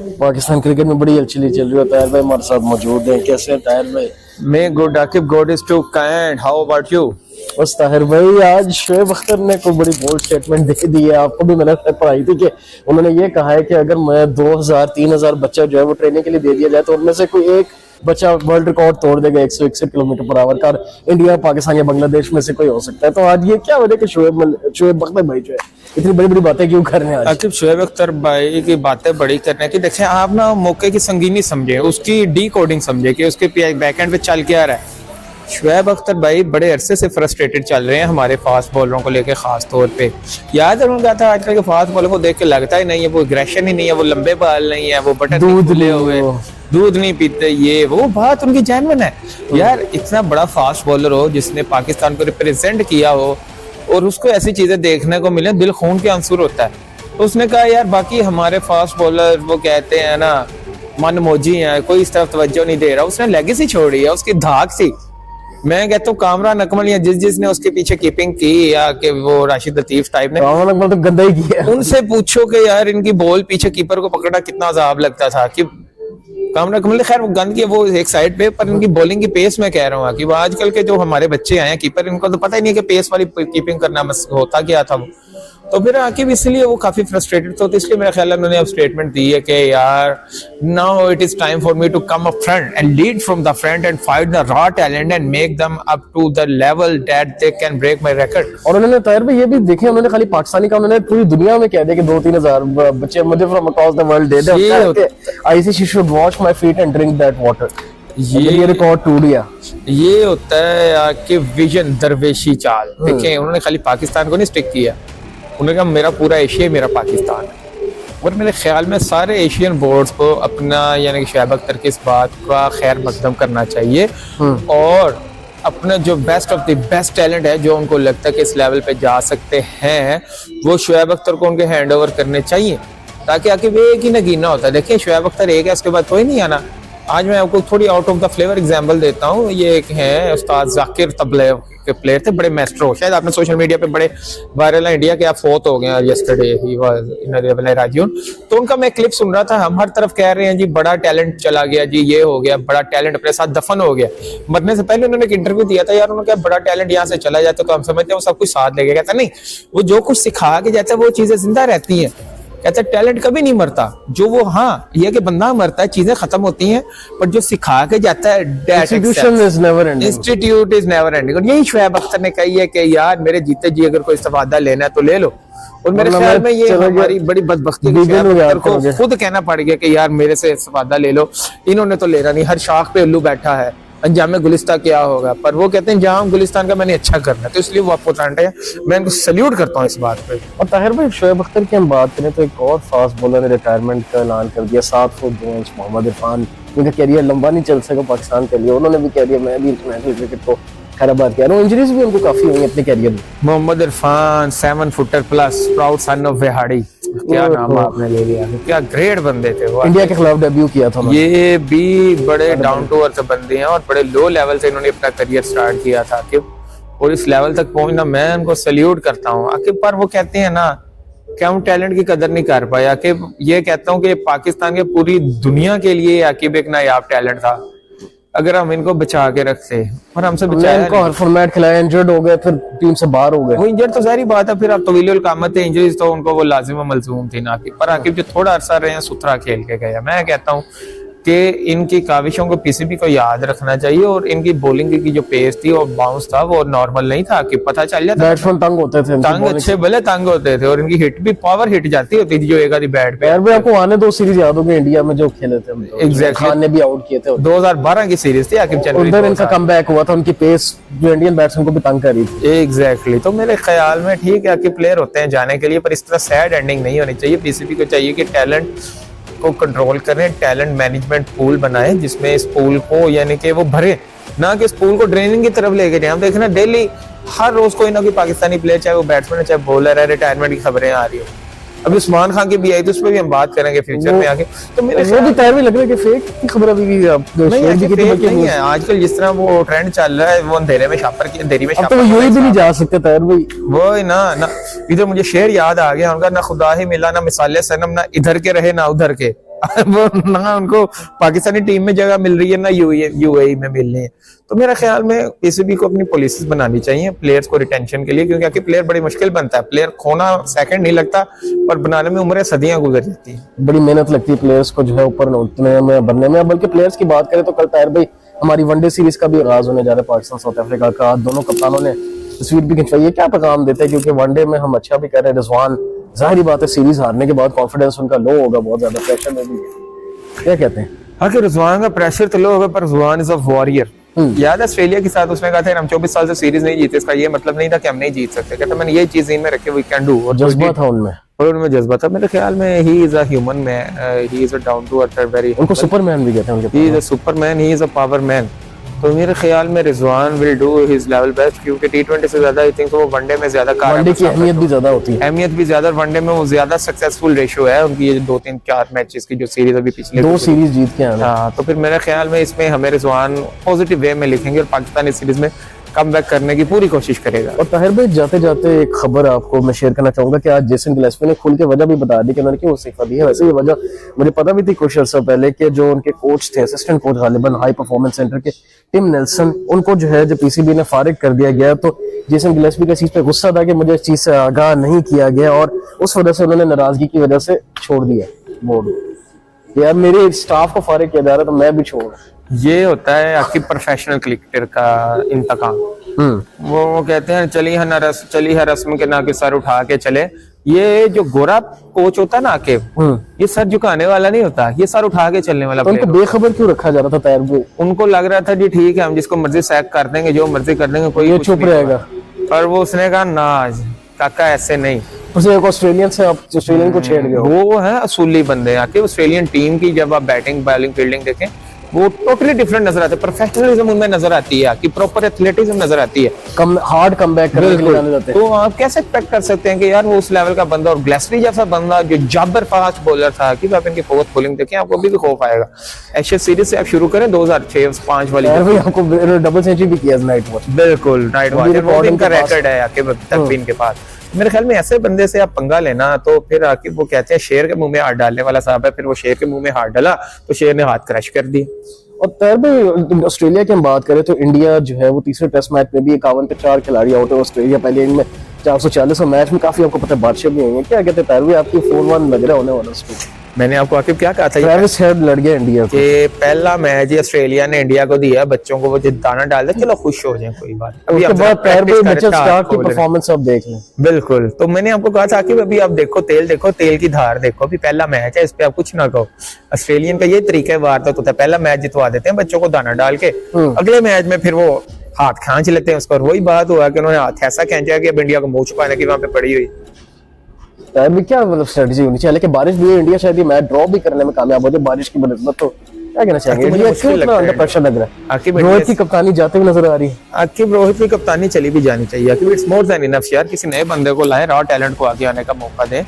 Pakistan cricket में बड़ी हलचल चल रही है। ताहिर भाई हमारे साथ मौजूद हैं। कैसे हैं ताहिर भाई? मैं good Aqib, God is too kind, how about you? बस ताहिर भाई, आज शोएब अख्तर ने कोई बड़ी बोल्ड स्टेटमेंट दे दी है। आपको भी मैंने पढ़ाई थी कि उन्होंने ये कहा है कि अगर मैं 2000-3000 बच्चा जो है वो ट्रेनिंग के लिए दे दिया जाए तो उनमें से कोई एक बच्चा वर्ल्ड रिकॉर्ड तोड़ देगा 161 किलोमीटर पर आवर का। इंडिया, पाकिस्तान या बांग्लादेश में से कोई हो सकता है। तो आज ये क्या वजह कि शोएब अख्तर भाई जो है इतनी बड़ी बड़ी बातें क्यों कर रहे हैं आज? आकिब, शोएब अख्तर भाई की बातें बड़ी करने की, देखें आप ना मौके की संगीनी समझे, उसकी डी कोडिंग समझे कि उसके बैकएंड पे चल क्या रहा है। शोएब अख्तर भाई बड़े अरसे से फ्रस्ट्रेटेड चल रहे हैं हमारे फास्ट बॉलरों को लेके, खास तौर पे। याद है उनका था आजकल के फास्ट बॉलर को देख के लगता ही नहीं है, वो एग्रेशन ही नहीं है, वो लंबे बाल नहीं है, वो बटन नहीं खुले हुए, दूध नहीं पीते, ये वो बात उनकी जेन्युइन है। यार इतना बड़ा फास्ट बॉलर हो जिसने पाकिस्तान को रिप्रेजेंट किया हो और उसको ऐसी चीजें देखने को मिले, दिल खून के आंसू होता है। तो उसने कहा यार बाकी हमारे फास्ट बॉलर वो कहते हैं ना मन मौजी है, कोई इस तरफ तवज्जो नहीं दे रहा। उसने लेगेसी छोड़ी है, उसकी धाक सी। मैं कहता हूँ कामरान अकमल या जिसने उसके पीछे कीपिंग की, या कि वो राशिद लतीफ टाइप ने, कामरान अकमल तो गंदा ही किया। उनसे पूछो कि यार इनकी बॉल पीछे कीपर को पकड़ना कितना अजाब लगता था। कि कामरान अकमल ने खैर वो गंद किया वो एक साइड पे, पर इनकी बॉलिंग की पेस मैं कह रहा हूँ कि वो आजकल के जो हमारे बच्चे आए हैं कीपर, इनको तो पता ही नहीं कि पेस वाली कीपिंग करना होता क्या था वो। तो फिर आकिब इसलिए वो काफी फ्रस्ट्रेटेड थे। तो इसलिए मेरा ख्याल है उन्होंने अब स्टेटमेंट दी है कि यार now it is time for me to come up front and lead from the front and fight the raw talent and make them up to the level that they can break my record. और उन्होंने ताहिर भाई ये भी देखे, उन्होंने खाली पाकिस्तानी का, उन्होंने पूरी दुनिया में कह दिया कि 2-3 हजार बच्चे मुझे from across the world they they. ICC should wash my feet and drink that water. ये रिकॉर्ड टूट गया। ये होता है कि विजन दरवेशी चाल। देखें उन्होंने खाली पाकिस्तान को नहीं स्टिक किया, उन्होंने कहा मेरा पूरा एशिया मेरा पाकिस्तान है। और मेरे ख्याल में सारे एशियन बोर्ड्स को अपना यानी कि शोएब अख्तर की इस बात का खैर मकदम करना चाहिए और अपना जो best of the best talent है जो उनको लगता है कि इस लेवल पे जा सकते हैं वो शोएब अख्तर को उनके हैंड ओवर करने चाहिए, ताकि आके वो एक ही नगीना होता है। देखिए शोएब अख्तर एक है, उसके बाद कोई नहीं आना। आज मैं आपको थोड़ी out of the flavour example देता हूँ। ये एक है उस्ताद जाकिर तबले के प्लेयर थे, बड़े मैस्ट्रो, शायद आपने सोशल मीडिया पे बड़े वायरल है, इंडिया के आप फोत हो गए यस्टरडे ही वाज इन राजून। तो उनका मैं क्लिप सुन रहा था, हम हर तरफ कह रहे हैं जी बड़ा टैलेंट चला गया जी, ये हो गया, बड़ा टैलेंट अपने साथ दफन हो गया। मरने से पहले उन्होंने एक इंटरव्यू दिया था, यार उन्होंने कहा बड़ा टैलेंट यहाँ से चला जाता तो हम समझते हैं वो सब कुछ साथ ले गया। कहता नहीं, वो जो कुछ सिखा के जाता है वो चीजें जिंदा रहती हैं। कहता टैलेंट कभी नहीं मरता, जो वो हाँ ये कि बंदा मरता है, चीजें खत्म होती हैं, पर जो सिखा के जाता है इंस्टीट्यूट इज नेवर एंडिंग। और यही शोएब अख्तर ने कही है कि यार मेरे जीते जी अगर कोई इस्तेफादा लेना है तो ले लो। और मेरे ख्याल में ये हमारी बड़ी बदबख्ती है, शोएब अख्तर को खुद कहना पड़ गया कि यार मेरे से इस्तेफादा ले लो। इन्होंने तो लेना नहीं, हर शाख पे उल्लू बैठा है, अंजाम गुलिस्तान क्या होगा। पर वो कहते हैं जहां गुलिस्तान का मैंने अच्छा करना है, तो इसलिए वो आपको जानते हैं। मैं इनको सल्यूट करता हूँ इस बात पे। और ताहिर भाई शोएब अख्तर की हम बात करें तो एक और फास्ट बॉलर ने रिटायरमेंट का ऐलान कर दिया, 7 फुट 2 इंच मोहम्मद इरफान। उनका कैरियर लंबा नहीं चल सका पाकिस्तान के लिए, उन्होंने भी कह दिया मैं भी इंटरनेशनल क्रिकेट को खैराबाद किया। इंजरीज भी उनको काफी हुई अपने कैरियर में। Mohammad Irfan 7 footer plus, proud son of Vehari, क्या नाम आपने ले लिया, क्या ग्रेट बंदे थे वो। इंडिया के खिलाफ डेब्यू किया था। ये भी बड़े डाउन टू अर्थ बंदे हैं और बड़े लो लेवल से इन्होंने अपना करियर स्टार्ट किया था आकिब, और इस लेवल तक पहुंचना मैं उनको सल्यूट करता हूँ आकिब। पर वो कहते हैं ना कि हम टैलेंट की कदर नहीं कर पाए आकिब। ये कहता हूँ कि पाकिस्तान के पूरी दुनिया के लिए आकिब एक नायाब टैलेंट था, अगर हम इनको बचा के रखते, और हमसे बचाया इनको हर फॉर्मेट खिलाया, इंजर्ड हो गए, फिर टीम से बाहर हो गए। वो इंजर्ड तो सारी बात है, फिर अब तवील कामत है, इंजरीज तो उनको वो लाजिम व मलजूम थी ना। पर आकिब जो थोड़ा अरसा रहे हैं सुथरा खेल के गया। मैं कहता हूँ कि इनकी काविशों को पीसीबी को याद रखना चाहिए, और इनकी बॉलिंग की जो पेस थी और बाउंस था वो नॉर्मल नहीं था कि पता चल जाता। बैट्समैन तंग होते थे, तंग अच्छे भले तंग होते थे, और इनकी हिट भी पावर हिट जाती होती थी जो एक आधी बैट पे। यार भाई आपको आने 2 सीरीज याद होगी इंडिया में जो खेले थे हम, एग्जैक्टली खान ने भी आउट किए थे। 2012 की सीरीज थी आकिब, उधर इनका कमबैक हुआ था, उनकी पेस जो इंडियन बैट्समैन को भी तंग कर रही थी। एग्जैक्टली तो मेरे ख्याल में ठीक है कि प्लेयर होते हैं जाने के लिए, पर इस तरह सैड एंडिंग नहीं होनी चाहिए। पीसीबी को चाहिए कि टैलेंट को कंट्रोल करें, टैलेंट मैनेजमेंट पूल बनाएं जिसमें इस पूल को यानी कि वो भरे, ना कि इस पूल को ड्रेनिंग की तरफ लेके जाए। हम देखना डेली हर रोज कोई ना कोई पाकिस्तानी प्लेयर, चाहे वो बैट्समैन है चाहे बॉलर है, रिटायरमेंट की खबरें आ रही हो। अभी उस्मान खान की भी आई तो उस पर भी हम बात करेंगे फ्यूचर में आगे। तो मेरे वो भी टायर में लग रहा है कि फेक की खबर अभी भी नहीं है। आजकल जिस तरह वो ट्रेंड चल रहा है वो अंधेरे में शापर की, अंधेरी में शापर, तो यूं ही भी नहीं जा सकते तायर भाई। वो ना इधर मुझे शेर याद आ गया उनका, ना खुदा ही मिला ना मिसाले सनम, ना इधर के रहे ना उधर के, वो ना उनको पाकिस्तानी टीम में जगह मिल रही है ना यूएई में मिल रही है। तो मेरा ख्याल में पीसीबी को अपनी पॉलिसीज बनानी चाहिए प्लेयर्स को रिटेंशन के लिए, क्योंकि आखिर प्लेयर बड़ी मुश्किल बनता है, प्लेयर खोना सेकंड नहीं लगता पर बनाने में उम्रें सदियां गुजर जाती है। बड़ी मेहनत लगती है प्लेयर्स को जो है ऊपर उठने में बनने में। बल्कि प्लेयर्स की बात करें तो कल ताहिर भाई हमारी वनडे सीरीज का भी आगाज होने जा रहा है पाकिस्तान साउथ अफ्रीका का। दोनों कप्तानों ने तस्वीर भी खिंचवाई है। क्या पैगाम देते हैं, क्योंकि वनडे में हम अच्छा भी कर रहे हैं। रिजवान जाहिर बात है सीरीज हारने के बाद कॉन्फिडेंस उनका लो होगा, बहुत ज्यादा प्रेशर में भी है। क्या कहते हैं? आखिर रिजवान का प्रेशर तो लो होगा पर रिजवान इज अ वॉरियर। याद है ऑस्ट्रेलिया के साथ उसने कहा था हम 24 साल से सीरीज नहीं जीते, इसका ये मतलब नहीं था कि हम नहीं जीत सकते। कहता मैंने ये चीज में रखे वी कैन डू, और जज्बा था उनमें, और उनमें जज्बा था। मेरे ख्याल में he is a human man, he is a down to earth, very उनको सुपरमैन भी कहते हैं उनके। He is a superman, he is a power man. तो मेरे ख्याल में Rizwan will do his level best, क्योंकि टी20 से ज्यादा आई थिंक वो वनडे में ज्यादा वनडे की अहमियत भी ज्यादा होती है, अहमियत भी ज्यादा वनडे में वो ज्यादा सक्सेसफुल रेशियो है उनकी। ये 2-3-4 मैचेस की जो सीरीज अभी पिछले 2 सीरीज जीत के आए। हाँ, तो फिर मेरे ख्याल में इसमें हमें रिजवान पॉजिटिव वे में लिखेंगे और पाकिस्तान इस सीरीज में कम बैक करने की पूरी कोशिश करेगा। और ताहिर भाई जाते जाते एक खबर आपको मैं शेयर करना चाहूंगा कि आज जेसन गिलेस्पी ने खुल के वजह भी बता दी कि उन्होंने क्यों इस्तीफा दिया। वैसे ये वजह मुझे पता भी थी कुछ अर्सा पहले कि जो उनके कोच थे, असिस्टेंट कोच गालिबन हाई परफॉर्मेंस सेंटर के टिम नेल्सन, उनको जो है जब पीसीबी ने फारिग कर दिया गया तो जेसन गिलेस्पी का इस चीज पे गुस्सा था कि मुझे इस चीज से आगाह नहीं किया गया, और उस वजह से उन्होंने नाराजगी की वजह से छोड़ दिया बोर्ड। यार मेरे स्टाफ को फारिग किया जा रहा तो मैं भी छोड़। ये होता है आपकी प्रोफेशनल क्रिकेटर का इंतकाम। वो कहते हैं चली है रस्म के ना के सर उठा के चले। ये जो गोरा कोच होता है ना आकिब, ये सर झुकाने वाला नहीं होता, ये सर उठा के चलने वाला। तो उनको बेखबर क्यों रखा जा रहा था ताहिर भाई? उनको लग रहा था जी ठीक है हम जिसको मर्जी सैक कर देंगे, जो मर्जी कर देंगे, कोई चुप रहेगा। पर वो उसने कहा ना काका ऐसे नहीं। उसे एक ऑस्ट्रेलियन से आप ऑस्ट्रेलियन को छेड़ गए। वो है असूली बंदे आके ऑस्ट्रेलियन टीम की जब आप बैटिंग बॉलिंग फील्डिंग देखें वो टोटली डिफरेंट नजर आता है। प्रोफेशनलिज्म उनमें नजर आती है कि प्रॉपर एथलेटिज्म नजर आती है, हार्ड कमबैक करने के लिए जाने जाते हैं। तो आप कैसे एक्सपेक्ट कर सकते हैं कि यार वो उस लेवल का बंदा, और ग्लेस्पी जैसा बंदा जो जबर फास्ट बॉलर था कि आप इनकी फोर्थ बॉलिंग देखें आपको अभी भी खौफ आएगा। एशेज सीरीज से आप शुरू करें 2006-05 वाली, आपको डबल सेंचुरी भी किया नाइट वॉच। बिल्कुल नाइट वॉच इनका रिकॉर्ड है आके तक भी इनके पास। मेरे ख्याल में ऐसे बंदे से आप पंगा लेना तो फिर आके वो कहते हैं शेर के मुंह में हाथ डालने वाला साहब है, फिर वो शेर के मुंह में हाथ डाला तो शेर ने हाथ क्रश कर दिया। और ताहिर भाई ऑस्ट्रेलिया की हम बात करें तो इंडिया जो है वो तीसरे टेस्ट मैच में भी 51 पे 4 खिलाड़ी आउट है। ऑस्ट्रेलिया पहले इनमें 440 और मैच में काफी आपको पता है बादशाह भी हुए हैं। क्या कहते हैं ताहिर भाई आपकी 4-1 लग रहा होने वाला? मैंने आपको आकिब क्या कहा था, ट्रेविस हेड लड़ गया इंडिया के पहला मैच ऑस्ट्रेलिया ने इंडिया को दिया, बच्चों को वो जिताना डाल दे, चलो खुश हो जाए कोई बात। अभी उसके बाद ताहिर भाई मिचेल स्टार्क की परफॉर्मेंस आप देख लें। बिल्कुल, तो मैंने आपको कहा था कि अभी आप देखो तेल की धार देखो, अभी पहला मैच है, इस पे आप कुछ ना कहो। ऑस्ट्रेलियन का ये तरीका वारदात होता है, पहला मैच जितवा देते हैं बच्चों को दाना डाल के, अगले मैच में फिर वो हाथ खींच लेते हैं उसका। और वही बात हुआ कि उन्होंने हाथ ऐसा खींचा कि अब इंडिया को मुंह छुपाने की वहां पे पड़ी हुई। क्या मतलब स्ट्रेटजी होनी चाहिए? लेकिन बारिश भी है, इंडिया शायद ये मैच ड्रॉ भी करने में कामयाब हो जाए बारिश की बनस्बत। तो क्या कहना चाहेंगे, इंडिया क्यों इतना अंडर प्रेशर लग रहा है? रोहित की कप्तानी जाते हुए नजर आ रही है। आकिब रोहित की कप्तानी चली भी जानी चाहिए। Aqib it's more than enough यार, किसी नए बंदे को लाए, रॉ टैलेंट को आगे आने का मौका दें।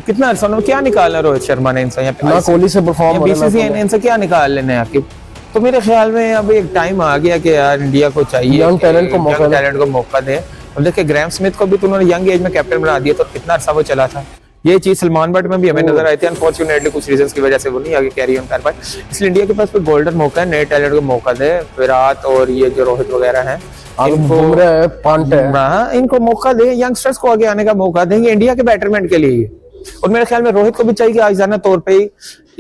कितना अरसा क्या निकाला रोहित शर्मा ने इनसे, ना कोहली से परफॉर्म हो रहा है, इनसे क्या निकाल लेने आकिब। तो मेरे ख्याल में अब एक टाइम आ गया कि यार इंडिया को चाहिए यंग टैलेंट को मौका दें। और देखिए ग्राहम स्मिथ को भी तो उन्होंने यंग एज में कैप्टन बना दिया, तो कितना अरसा वो चला था। ये चीज सलमान बट में भी हमें नजर आई थी, अनफॉर्चुनेटली कुछ रीजंस की वजह से वो नहीं आगे कैरी ऑन कर पाए। इसलिए इंडिया के पास कोई गोल्डन मौका है, नए टैलेंट को मौका दे। विराट और ये जो रोहित वगैरह हैं इनको मौका दे, यंगस्टर्स को आगे आने का मौका देंगे इंडिया के बेटरमेंट के लिए। और मेरे ख्याल में रोहित को भी चाहिए कि आजाना तौर पे ही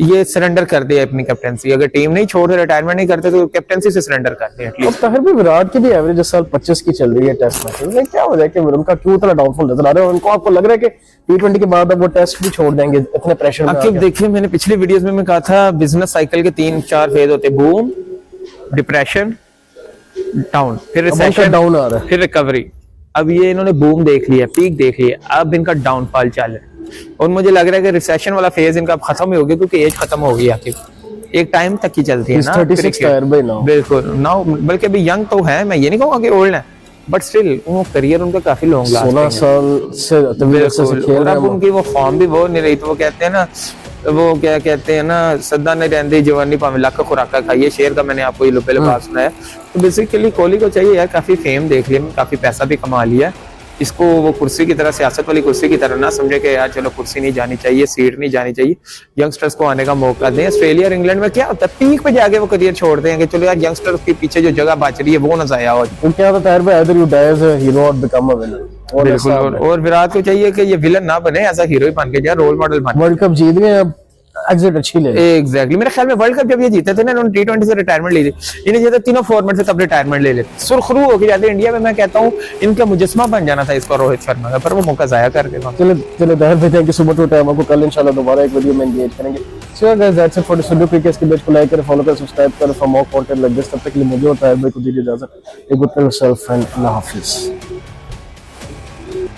ये सरेंडर कर दे अपनी कैप्टेंसी। अगर टीम नहीं छोड़ रिटायरमेंट नहीं करते तो कैप्टेंसी से सरेंडर कर दे एटलीस्ट। ताहिर भाई विराट की भी एवरेज इस साल 25 की चल रही है टेस्ट मैच में। क्या हो जाए कि उनका क्यों इतना डाउनफॉल नजर आ रहा है? उनको आपको लग रहा है कि टी20 के बाद अब वो टेस्ट भी छोड़ देंगे इतने प्रेशर में? आकिब देखिए मैंने पिछली वीडियोस में कहा था बिजनेस साइकिल के 3-4 फेज होते, बूम, डिप्रेशन, डाउन, फिर रिसेशन, डाउन आ रहा है, फिर रिकवरी। अब ये इन्होंने बूम देख लिया, पीक देख लिया, अब इनका डाउनफॉल चल रहा है। और मुझे लग रहा है कि रिसेशन वाला फेज इनका खत्म ही हो गया, क्योंकि एज खत्म हो गई आखिर, एक टाइम तक ही चलती है ना। 36 टायर भाई ना, बिल्कुल ना, बल्कि अभी यंग तो है, मैं ये नहीं कहूँगा कि ओल्ड है, बट स्टिल वो करियर उनका काफी लॉन्ग लास्टिंग है। 16 साल से खेल रहे हैं। उनकी वो फॉर्म भी वो नहीं रही, तो वो कहते हैं ना, वो क्या कहते हैं ना, सदा नहीं रहती जवानी पावे लाख खुराका खाइए, शेर का मैंने आपको ये लुपे लुपा सुना है। तो बेसिकली कोहली को चाहिए यार, काफी फेम देख लिया, काफी पैसा भी कमा लिया, इसको वो कुर्सी की तरह, सियासत वाली कुर्सी की तरह ना समझे कि यार चलो कुर्सी नहीं जानी चाहिए, सीट नहीं जानी चाहिए। यंगस्टर्स को आने का मौका दें। ऑस्ट्रेलिया और इंग्लैंड में क्या होता है, पीक पे जाके वो करियर छोड़ते हैं कि चलो यार यंगस्टर्स के पीछे जो जगह बच रही है वो ना जाया हो। वो क्या होता है ताहिर भाई, either you die as a hero or become a villain। और बिल्कुल। और विराट को चाहिए कि ये विलन ना बने, ऐसा हीरो ही बन के जाए, रोल मॉडल बन। वर्ल्ड कप जीत गए, अब एग्जिट अच्छी ले। एग्जैक्टली। मेरे ख्याल में वर्ल्ड कप जब ये जीते थे ना, इन्होंने T20 से रिटायरमेंट ली थी। इन्हें जैसे तीनों फॉर्मेट से तब रिटायरमेंट ले लेते, सुरखरू होके जाते इंडिया में। मैं कहता हूँ इनका मुजस्मा बन जाना था इसको, रोहित शर्मा का, पर वो मौका जाया कर गए। चलो चलो ताहिर भाई, thank you so much for time. आपको कल इंशाल्लाह दोबारा एक वीडियो में एंगेज करेंगे। So guys that's it for this video. Cricket के पेज को लाइक करें, फॉलो करें, सब्सक्राइब करें for more content like this. तब तक के लिए मुझे और ताहिर भाई को दीजिए इजाजत। Take good care of yourself and अल्लाह हाफिज।